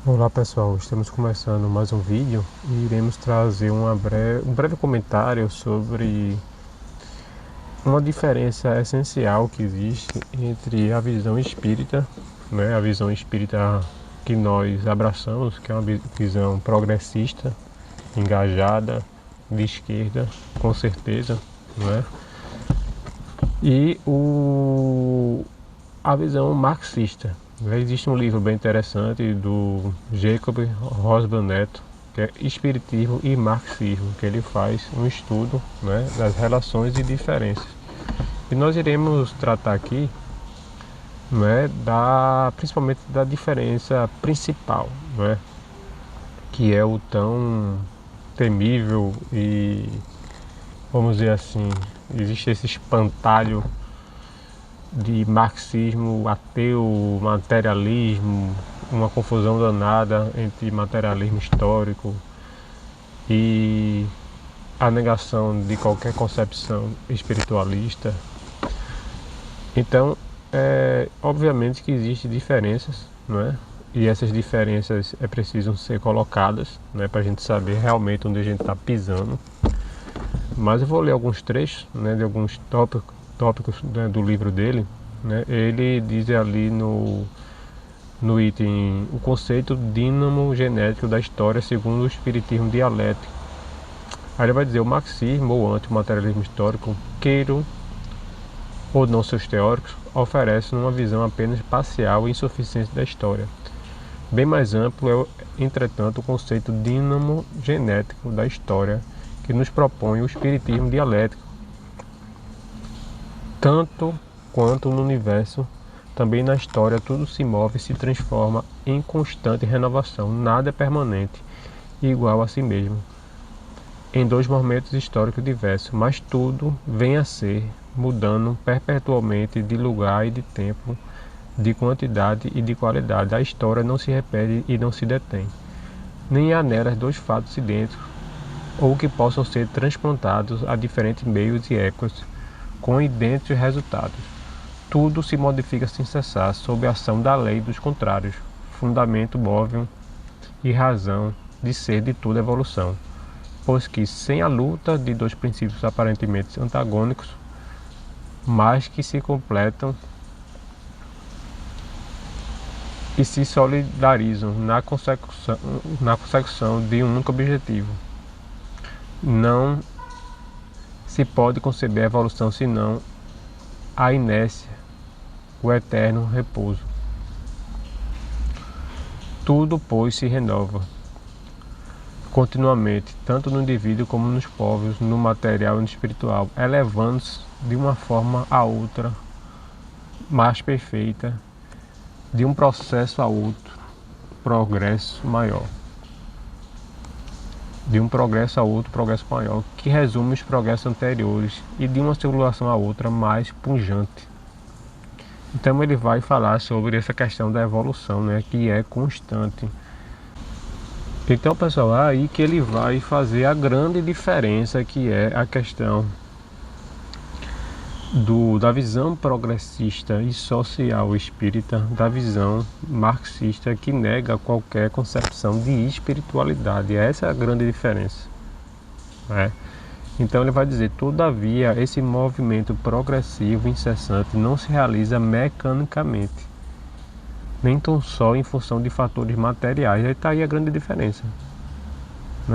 Olá pessoal, estamos começando mais um vídeo e iremos trazer um breve comentário sobre uma diferença essencial que existe entre a visão espírita, a visão espírita que nós abraçamos, que é uma visão progressista, engajada, de esquerda, com certeza, né? e a visão marxista. Existe um livro bem interessante do Jacob Rosban Neto, que é Espiritismo e Marxismo, que ele faz um estudo, das relações e diferenças. E nós iremos tratar aqui, principalmente da diferença principal, que é o tão temível e, vamos dizer assim, existe esse espantalho de marxismo ateu, materialismo, uma confusão danada entre materialismo histórico e a negação de qualquer concepção espiritualista. Então, obviamente que existem diferenças, não é? E essas diferenças precisam ser colocadas, para a gente saber realmente onde a gente está pisando. Mas eu vou ler alguns trechos, de alguns tópicos, do livro dele. Ele diz ali no item o conceito dínamo genético da história segundo o espiritismo dialético. Aí ele vai dizer: o marxismo ou antimaterialismo histórico, queiram ou não seus teóricos, oferecem uma visão apenas parcial e insuficiente da história. Bem mais amplo é, entretanto, o conceito dínamo genético da história que nos propõe o espiritismo dialético. Tanto quanto no universo, também na história tudo se move e se transforma em constante renovação. Nada é permanente e igual a si mesmo, em dois momentos históricos diversos, mas tudo vem a ser, mudando perpetuamente de lugar e de tempo, de quantidade e de qualidade. A história não se repete e não se detém. Nem há nelas dois fatos idênticos ou que possam ser transplantados a diferentes meios e épocas com idênticos resultados. Tudo se modifica sem cessar sob a ação da lei dos contrários, fundamento móvel e razão de ser de toda evolução, pois que sem a luta de dois princípios aparentemente antagônicos, mas que se completam e se solidarizam na consecução de um único objetivo, não se pode conceber a evolução senão a inércia, o eterno repouso. Tudo, pois, se renova continuamente, tanto no indivíduo como nos povos, no material e no espiritual, elevando-se de uma forma a outra, mais perfeita, de um processo a outro, progresso maior. De um progresso a outro, progresso maior, que resume os progressos anteriores, e de uma civilização a outra mais pujante. Então ele vai falar sobre essa questão da evolução, que é constante. Então, pessoal, é aí que ele vai fazer a grande diferença, que é a questão da visão progressista e social espírita, da visão marxista, que nega qualquer concepção de espiritualidade. Essa é a grande diferença. Então ele vai dizer: todavia, esse movimento progressivo incessante não se realiza mecanicamente, nem tão só em função de fatores materiais. Aí está aí a grande diferença.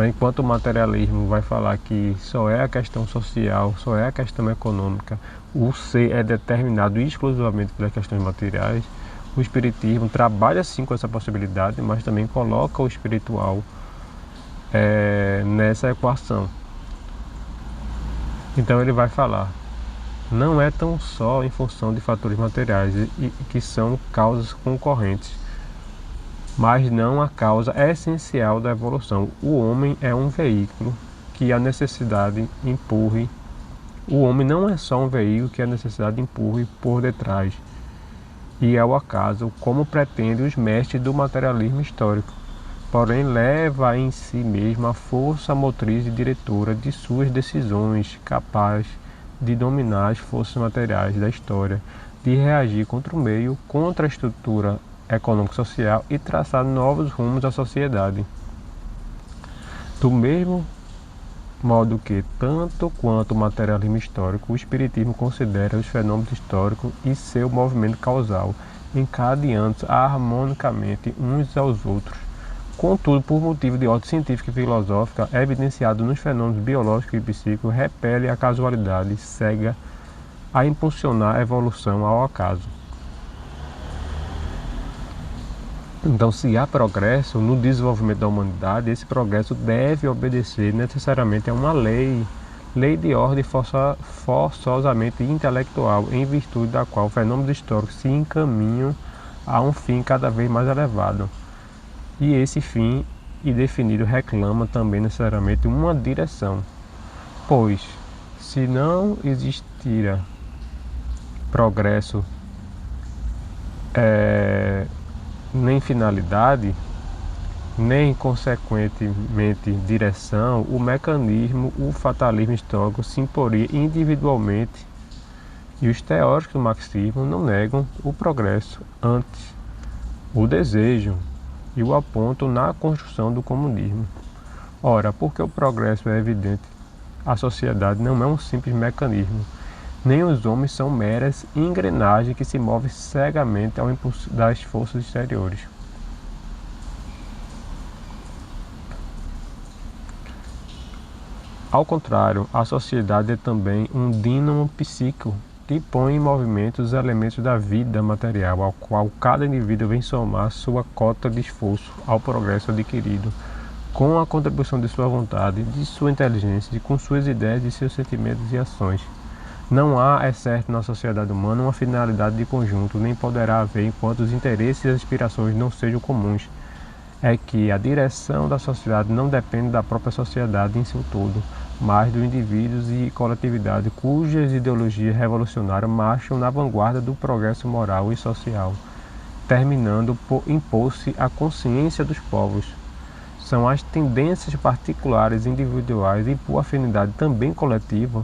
Enquanto o materialismo vai falar que só é a questão social, só é a questão econômica, o ser é determinado exclusivamente pelas questões materiais, o espiritismo trabalha sim com essa possibilidade, mas também coloca o espiritual nessa equação. Então ele vai falar: não é tão só em função de fatores materiais que são causas concorrentes, mas não a causa essencial da evolução. O homem é um veículo que a necessidade empurre. O homem não é só um veículo que a necessidade empurre por detrás, e é o acaso, como pretendem os mestres do materialismo histórico. Porém, leva em si mesmo a força motriz e diretora de suas decisões, capaz de dominar as forças materiais da história, de reagir contra o meio, contra a estrutura econômico-social e traçar novos rumos à sociedade. Do mesmo modo que, tanto quanto o materialismo histórico, o espiritismo considera os fenômenos históricos e seu movimento causal, encadeando harmonicamente uns aos outros. Contudo, por motivo de ordem científica e filosófica, evidenciado nos fenômenos biológicos e psíquicos, repele a casualidade cega a impulsionar a evolução ao acaso. Então, se há progresso no desenvolvimento da humanidade, esse progresso deve obedecer necessariamente a uma lei de ordem forçosamente intelectual, em virtude da qual fenômenos históricos se encaminham a um fim cada vez mais elevado. E esse fim indefinido reclama também necessariamente uma direção, pois, se não existira progresso nem finalidade, nem consequentemente direção, o mecanismo, o fatalismo histórico se imporia individualmente, e os teóricos do marxismo não negam o progresso, antes o desejo e o apontam na construção do comunismo. Ora, porque o progresso é evidente, a sociedade não é um simples mecanismo, nem os homens são meras engrenagens que se movem cegamente ao impulso das forças exteriores. Ao contrário, a sociedade é também um dínamo psíquico que põe em movimento os elementos da vida material, ao qual cada indivíduo vem somar sua cota de esforço ao progresso adquirido, com a contribuição de sua vontade, de sua inteligência, com suas ideias, de seus sentimentos e ações. Não há, é certo, na sociedade humana uma finalidade de conjunto, nem poderá haver enquanto os interesses e as aspirações não sejam comuns. É que a direção da sociedade não depende da própria sociedade em seu todo, mas dos indivíduos e coletividade cujas ideologias revolucionárias marcham na vanguarda do progresso moral e social, terminando por impor-se à consciência dos povos. São as tendências particulares, individuais e por afinidade também coletiva,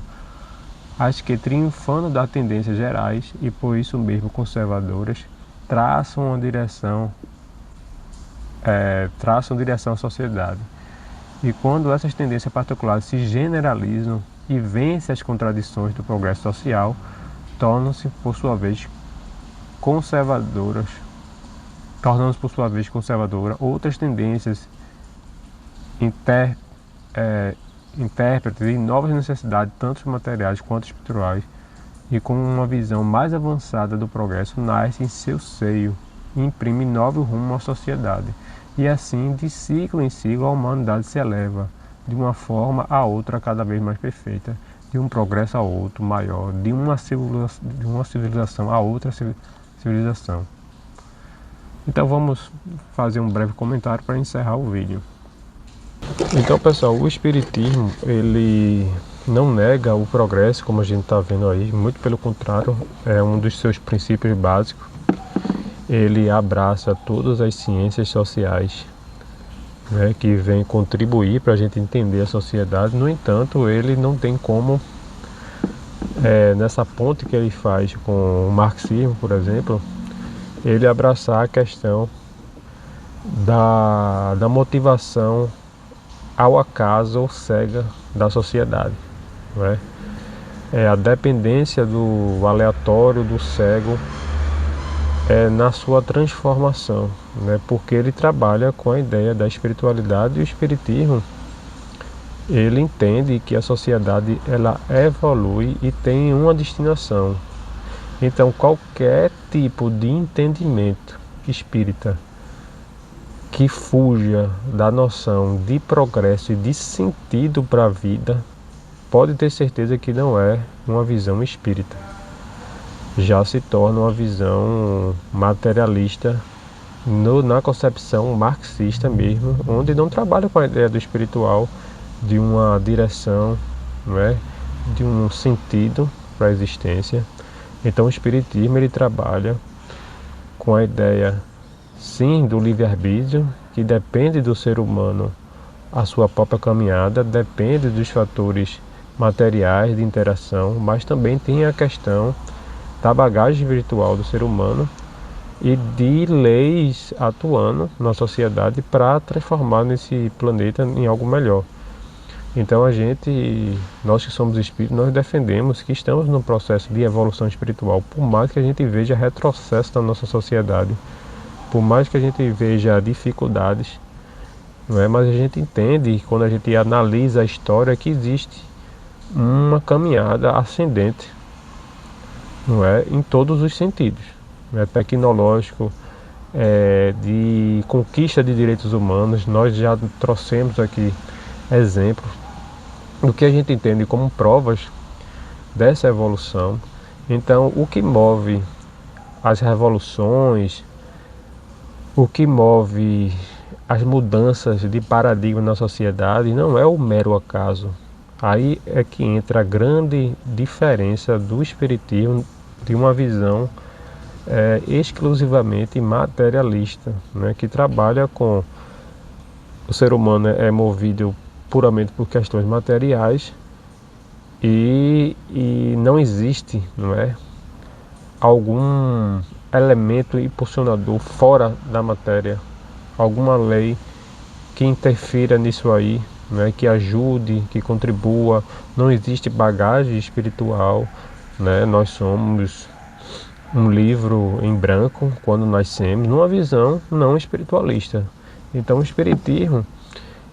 as que, triunfando das tendências gerais e por isso mesmo conservadoras, traçam direção à sociedade. E quando essas tendências particulares se generalizam e vencem as contradições do progresso social, tornam-se por sua vez conservadoras outras tendências intérpretes e novas necessidades, tanto materiais quanto espirituais, e com uma visão mais avançada do progresso, nasce em seu seio e imprime novo rumo à sociedade. E assim, de ciclo em ciclo, a humanidade se eleva, de uma forma a outra cada vez mais perfeita, de um progresso a outro maior, de uma civilização a outra civilização. Então vamos fazer um breve comentário para encerrar o vídeo. Então, pessoal, o espiritismo, ele não nega o progresso, como a gente está vendo aí, muito pelo contrário, é um dos seus princípios básicos. Ele abraça todas as ciências sociais, né, que vêm contribuir para a gente entender a sociedade. No entanto, ele não tem como, nessa ponte que ele faz com o marxismo, por exemplo, ele abraçar a questão da motivação ao acaso ou cega da sociedade, né? A dependência do aleatório, do cego, na sua transformação, né? Porque ele trabalha com a ideia da espiritualidade, e o espiritismo, ele entende que a sociedade ela evolui e tem uma destinação. Então qualquer tipo de entendimento espírita que fuja da noção de progresso e de sentido para a vida, pode ter certeza que não é uma visão espírita. Já se torna uma visão materialista na concepção marxista mesmo, onde não trabalha com a ideia do espiritual, de uma direção, não é? De um sentido para a existência. Então o espiritismo ele trabalha com a ideia, sim, do livre-arbítrio, que depende do ser humano, a sua própria caminhada, depende dos fatores materiais de interação, mas também tem a questão da bagagem espiritual do ser humano, e de leis atuando na sociedade para transformar nesse planeta em algo melhor. Então nós que somos espíritos, nós defendemos que estamos num processo de evolução espiritual, por mais que a gente veja retrocesso na nossa sociedade, por mais que a gente veja dificuldades, não é? Mas a gente entende, quando a gente analisa a história, que existe uma caminhada ascendente, não é? Em todos os sentidos, né? Tecnológico, de conquista de direitos humanos. Nós já trouxemos aqui exemplos do que a gente entende como provas dessa evolução. Então, o que move as revoluções, o que move as mudanças de paradigma na sociedade não é o mero acaso. Aí é que entra a grande diferença do espiritismo de uma visão exclusivamente materialista, né, que trabalha com o ser humano é movido puramente por questões materiais e não existe, não é, algum elemento impulsionador fora da matéria, alguma lei que interfira nisso aí, né, que ajude, que contribua. Não existe bagagem espiritual, né? Nós somos um livro em branco quando nascemos, numa visão não espiritualista. Então o espiritismo,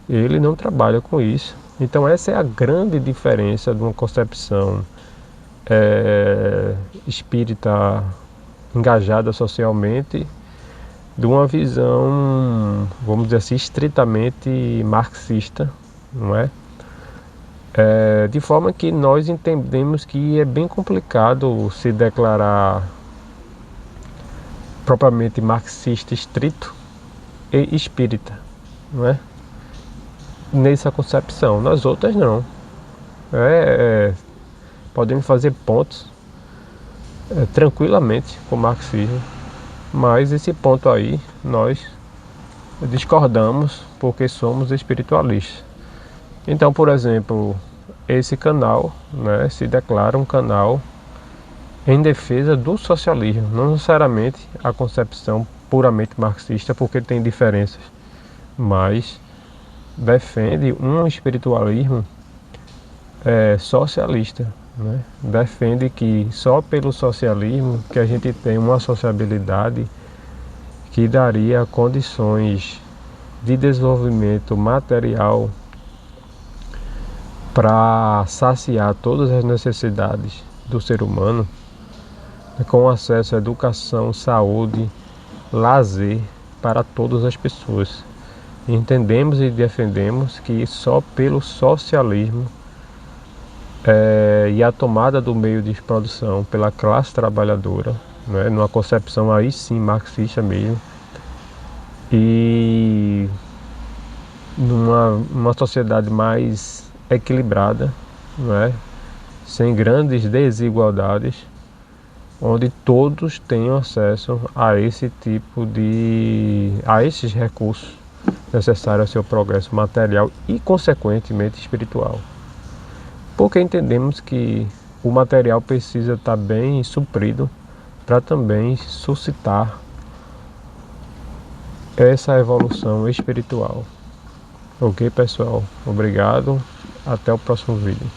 ele não trabalha com isso. Então essa é a grande diferença de uma concepção espírita engajada socialmente, de uma visão, vamos dizer assim, estritamente marxista, não é? De forma que nós entendemos que é bem complicado se declarar propriamente marxista estrito e espírita, não é? Nessa concepção. Nas outras não. Podemos fazer pontos tranquilamente com o marxismo, mas esse ponto aí nós discordamos porque somos espiritualistas. Então, por exemplo, esse canal, né, se declara um canal em defesa do socialismo, não necessariamente a concepção puramente marxista, porque tem diferenças, mas defende um espiritualismo socialista, né? Defende que só pelo socialismo que a gente tem uma sociabilidade que daria condições de desenvolvimento material para saciar todas as necessidades do ser humano, com acesso à educação, saúde, lazer para todas as pessoas. Entendemos e defendemos que só pelo socialismo e a tomada do meio de produção pela classe trabalhadora, né, numa concepção aí sim marxista mesmo, e numa sociedade mais equilibrada, né, sem grandes desigualdades, onde todos tenham acesso a esse tipo a esses recursos necessários ao seu progresso material e consequentemente espiritual. Porque entendemos que o material precisa estar bem suprido para também suscitar essa evolução espiritual. Ok, pessoal? Obrigado. Até o próximo vídeo.